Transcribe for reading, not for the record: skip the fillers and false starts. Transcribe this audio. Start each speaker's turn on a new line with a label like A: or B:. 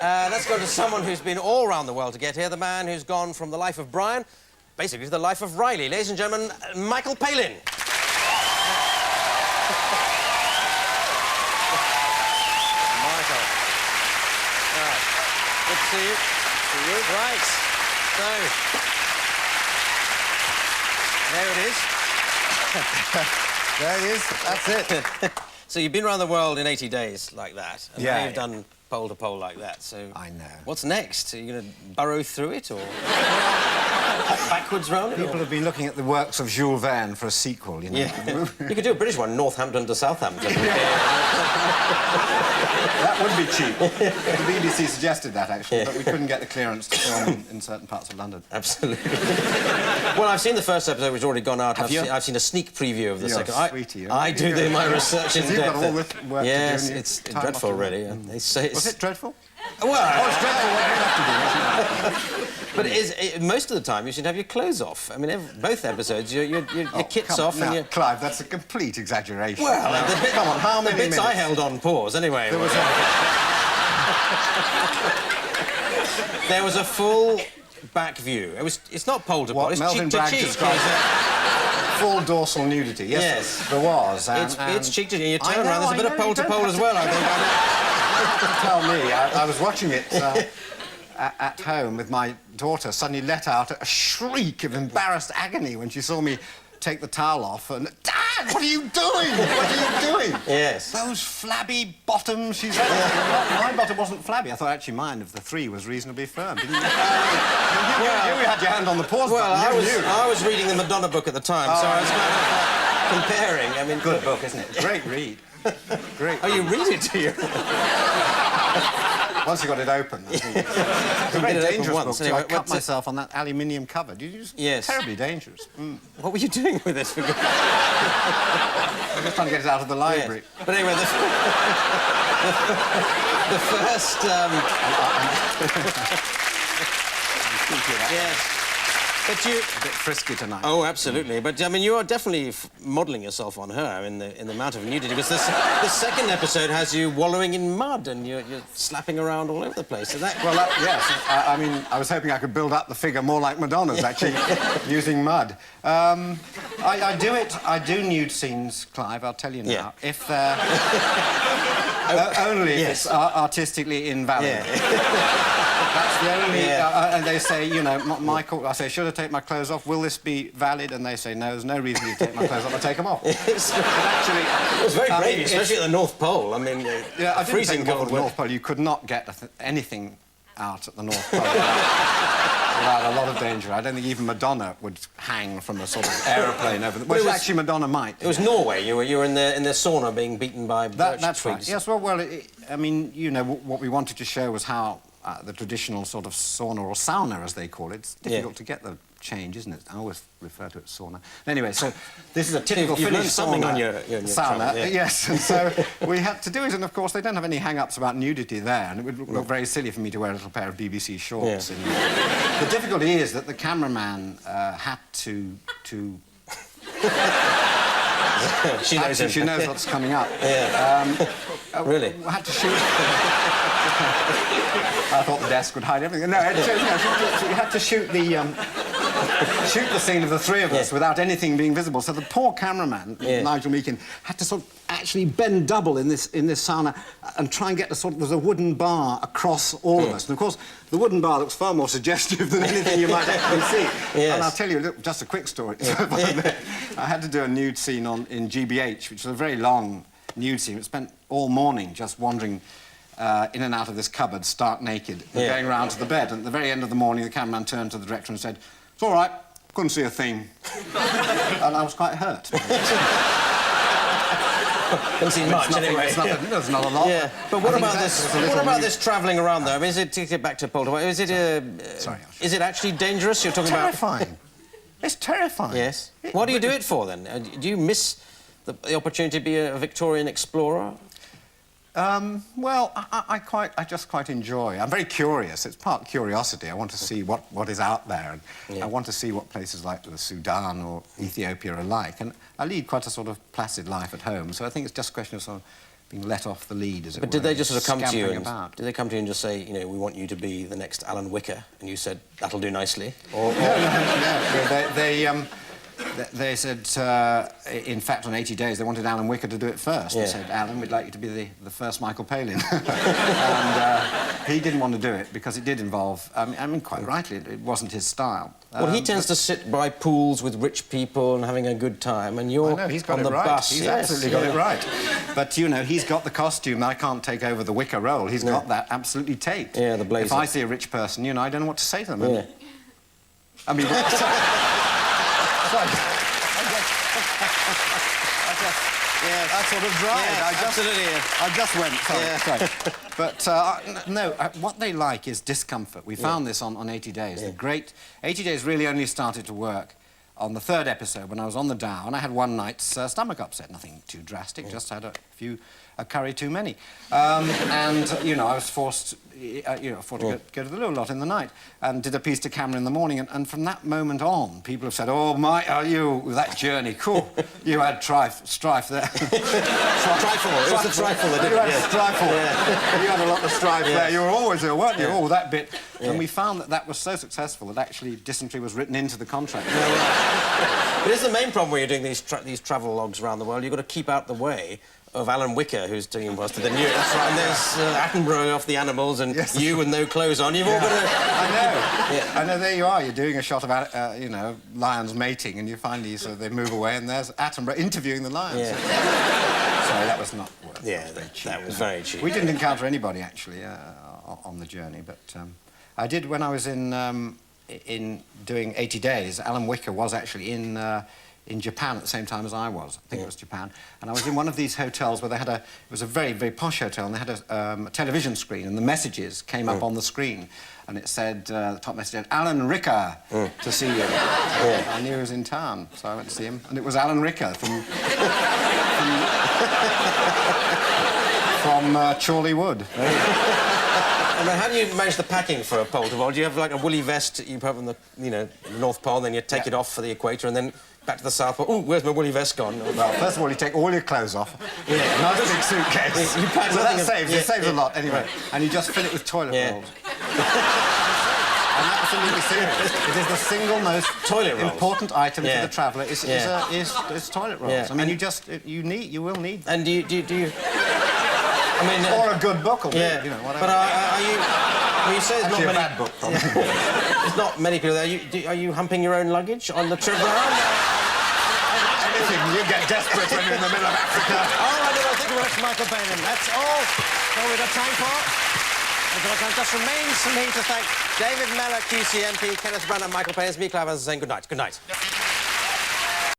A: Let's go to someone who's been all around the world to get here. The man who's gone from the life of Brian, basically, to the life of Riley. Ladies and gentlemen, Michael Palin. Michael. Right. Good to see you. Good to see you. Right. So, there it is.
B: There it is. That's it.
A: So you've been around the world in 80 days like that. And
B: yeah.
A: now you've done pole to pole like that. So
B: I know.
A: What's next? Are you going to burrow through it or backwards round it?
B: People have been looking at the works of Jules Verne for a sequel, you know.
A: Yeah. You could do a British one, Northampton to Southampton.
B: That would be cheap. The BBC suggested that, actually, but we couldn't get the clearance to film in certain parts of London.
A: Absolutely. Well, I've seen the first episode, which has already gone out. I've seen a sneak preview of the second.
B: Sweetie,
A: I do my research in depth.
B: You've got all this work
A: yes,
B: to do.
A: it's dreadful, really. They say it's...
B: Was it dreadful?
A: Well...
B: Oh, it's dreadful what you have to do.
A: But most of the time, you should have your clethes off. I mean, both episodes, your kit's off and your...
B: Clive, that's a complete exaggeration.
A: Well,
B: now, come on, how many
A: bits
B: minutes?
A: I held on pause, anyway. There was a full back view. It's not pole to pole, it's
B: Melvin
A: cheek to
B: Bragg
A: cheek.
B: described full dorsal nudity. Yes, there was.
A: It's cheek to cheek. You turn around, there's a bit of pole to pole as well, I think.
B: Tell me, I was watching it at home with my daughter, suddenly let out a shriek of embarrassed agony when she saw me take the towel off and... Dad, what are you doing? What are you doing?
A: Yes.
B: Those flabby bottoms, she said. My bottom wasn't flabby. I thought actually mine, of the three, was reasonably firm, didn't you? You had your hand on the pause button.
A: I was reading the Madonna book at the time, so I was kind of comparing. I mean,
B: good book, isn't it? Great read. Great.
A: Oh, you read it, do you?
B: Once you got it open, it's a very dangerous book. Anyway, I cut myself on that aluminium cover. Did you just...
A: Yes.
B: Terribly dangerous. Mm.
A: What were you doing with it?
B: I was just trying to get it out of the library.
A: Yes. But anyway, the first... Yes. But you...
B: A bit frisky tonight.
A: Oh, absolutely. But, I mean, you are definitely modelling yourself on her in the amount of nudity, because the second episode has you wallowing in mud and you're slapping around all over the place. So that...
B: Well, yes. I mean, I was hoping I could build up the figure more like Madonna's, actually, using mud. I do nude scenes, Clive, I'll tell you now.
A: Yeah.
B: If only if it's artistically invalid.
A: Yeah.
B: That's the only... and they say, you know, Michael, I say, should I take my clothes off? Will this be valid? And they say, no, there's no reason to take my clothes off. I take them off.
A: Actually, it was very brave, especially at the North Pole. I mean,
B: yeah, I
A: freezing cold.
B: At the North Pole, you could not get anything out at the North Pole without a lot of danger. I don't think even Madonna would hang from a sort of aeroplane over the... Well, actually, Madonna might.
A: It was Norway. You were in the sauna being beaten by birch
B: That's
A: twigs.
B: Right. Yes, well, I mean, you know, what we wanted to show was how the traditional sort of sauna, or sauna, as they call it, it's difficult to get the change, isn't it? I always refer to it as sauna. Anyway, so this is a typical Finnish
A: sauna.
B: On
A: your
B: sauna,
A: yeah.
B: yes. And so we had to do it, and of course they don't have any hang-ups about nudity there, and it would look very silly for me to wear a little pair of BBC shorts.
A: Yeah.
B: The difficulty is that the cameraman had to...
A: She knows
B: she knows what's coming up.
A: Yeah. Really?
B: Had to shoot... I thought the desk would hide everything. No, she had to shoot the scene of the three of us without anything being visible. So the poor cameraman, Nigel Meakin, had to sort of actually bend double in this sauna and try and get a sort of... There's a wooden bar across all of us. And, of course, the wooden bar looks far more suggestive than anything you might actually see.
A: Yes.
B: And I'll tell you just a quick story. I had to do a nude scene in GBH, which was a very long nude scene. We spent all morning just wandering in and out of this cupboard, stark naked, and going round to the bed. And at the very end of the morning, the cameraman turned to the director and said, "It's all right, couldn't see a thing." And I was quite hurt.
A: Couldn't see much, anyway.
B: There's not a lot.
A: Yeah. But what about this? What about this travelling around, though? I mean, is it, to get back to pole to pole, is it is it actually dangerous? You're talking about...
B: Terrifying. It's terrifying.
A: Yes. What do you do it for, then? Do you miss the opportunity to be a Victorian explorer?
B: Well, I just quite enjoy. I'm very curious. It's part curiosity. I want to see what is out there, and I want to see what places like the Sudan or Ethiopia are like. And I lead quite a sort of placid life at home, so I think it's just a question of sort of being let off the lead, as it were.
A: But did they just sort of come to you and
B: about.
A: did they come to you and just say, you know, we want you to be the next Alan Wicker, and you said that'll do nicely?
B: No, they said, in fact, on 80 Days, they wanted Alan Wicker to do it first. They said, Alan, we'd like you to be the first Michael Palin. And he didn't want to do it because it did involve, I mean, quite rightly, it wasn't his style.
A: Well, he tends to sit by pools with rich people and having a good time, and you're
B: he's got
A: on the
B: right.
A: bus.
B: He's absolutely got it right. But, you know, he's got the costume. I can't take over the Wicker role. He's got that absolutely taped.
A: Yeah, the blazer.
B: If I see a rich person, you know, I don't know what to say to them.
A: Yeah.
B: I mean... I sort of dried.
A: Yeah, absolutely.
B: I just went, sorry. But, no, what they like is discomfort. We found this on 80 Days. The great... 80 Days really only started to work on the 3rd episode when I was on the Down. I had one night's stomach upset. Nothing too drastic, just had a curry too many. And, you know, I was forced, to go to the loo a lot in the night and did a piece to camera in the morning. And from that moment on, people have said, oh, that journey, cool. You had strife there.
A: Trifle. It was the trifle that did
B: You
A: it.
B: had trifle. You had a lot of strife there. You were always ill, weren't you? Oh, that bit. And we found that was so successful that actually dysentery was written into the contract.
A: But it's the main problem when you're doing these travel logs around the world. You've got to keep out the way of Alan Wicker, who's doing most of the news. That's right. And there's Attenborough off the animals, and you with no clothes on. You've all got to...
B: I know. Yeah. I know. There you are. You're doing a shot of, you know, lions mating, and you find these, they move away, and there's Attenborough interviewing the lions.
A: Yeah.
B: Sorry, that was not worth.
A: Yeah, that was very cheap.
B: We didn't encounter anybody actually on the journey, but I did when I was in doing 80 Days. Alan Wicker was actually in Japan at the same time as I was. I think it was Japan. And I was in one of these hotels where they had it was a very, very posh hotel, and they had a television screen, and the messages came up on the screen, and it said, the top message said, Alan Ricker, to see you. I knew he was in town, so I went to see him, and it was Alan Ricker from Chorley Wood.
A: I mean, how do you manage the packing for a pole vault? Do you have, like, a woolly vest that you put on the, you know, North Pole, and then you take it off for the equator, and then back to the South Pole? Oh, where's my woolly vest gone?
B: Well, first of all, you take all your clothes off. Yeah. Nice big suitcase.
A: You pack
B: so that saves. It saves a lot, anyway. And you just fill it with toilet rolls. I'm absolutely serious. It is the single most important item for the traveller is toilet rolls. I mean, you will need them.
A: And do you... I mean,
B: or a good book, or you know, whatever.
A: But are you... Well, you say there's not many...
B: a bad book, probably.
A: There's not many people there. Are you humping your own luggage on the trip around?
B: Anything. You get desperate when you're in the middle of Africa.
A: All right, well, thank you very much, Michael Palin. That's all we've got time for. It just remains for me to thank David Mellor, QCMP, Kenneth Branagh, Michael Palin, me, Clive, saying good night. Good night.